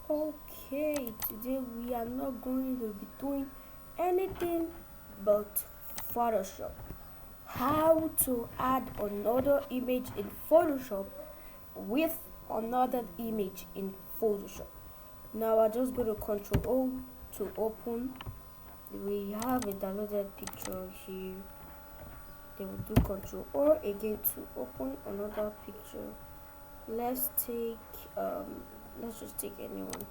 Okay, today we are not going to be doing anything but Photoshop. How to add another image in Photoshop with another image in Photoshop. Now I'm just going to Control O to open. We have a downloaded picture here. Then we'll do Control O again to open another picture. Let's just take anyone.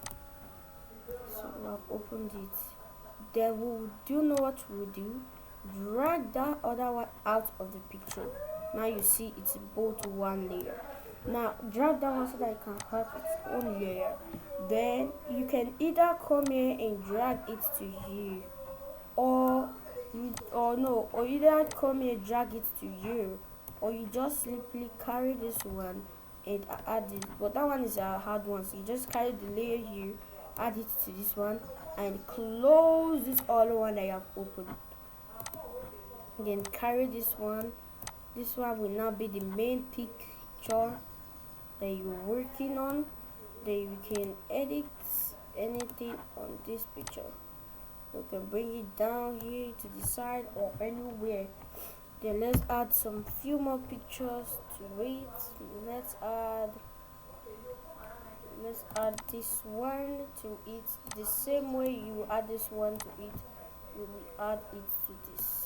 So I've opened it. Then we'll do know what we'll do. Drag that other one out of the picture. Now you see it's both one layer. Now drag that one so that it can have its own layer. Then you can either come here and drag it to here, or either come here, drag it to here, or you just simply carry this one and add it. But that one is a hard one, so you just carry the layer here, add it to this one, and close this other one that you have opened. Then carry this one. This one will now be the main picture that you're working on. Then you can edit anything on this picture. You can bring it down here to the side or anywhere. Then let's add some few more pictures to it. Let's add this one to it the same way you add this one to it. You will add it to this.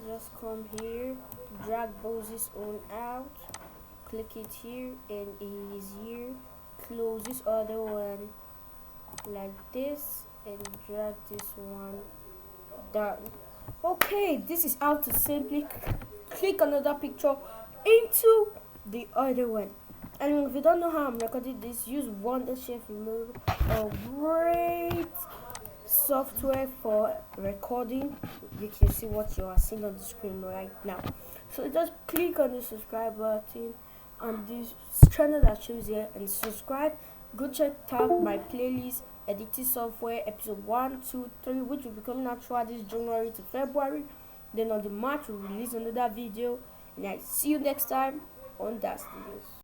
Just come here, drag Boses on out, click it here, and it is here. Close this other one like this and drag this one down. Okay, this is how to simply click another picture into the other one. And if you don't know how I'm recording this, use Wondershare Remote, a great software for recording. You can see what you are seeing on the screen right now. So just click on the subscribe button on this channel that shows here and subscribe. Go check out my playlist, editing software, episode 1, 2, 3, which will be coming out throughout this January to February. Then on the March we'll release another video, and I see you next time on that videos.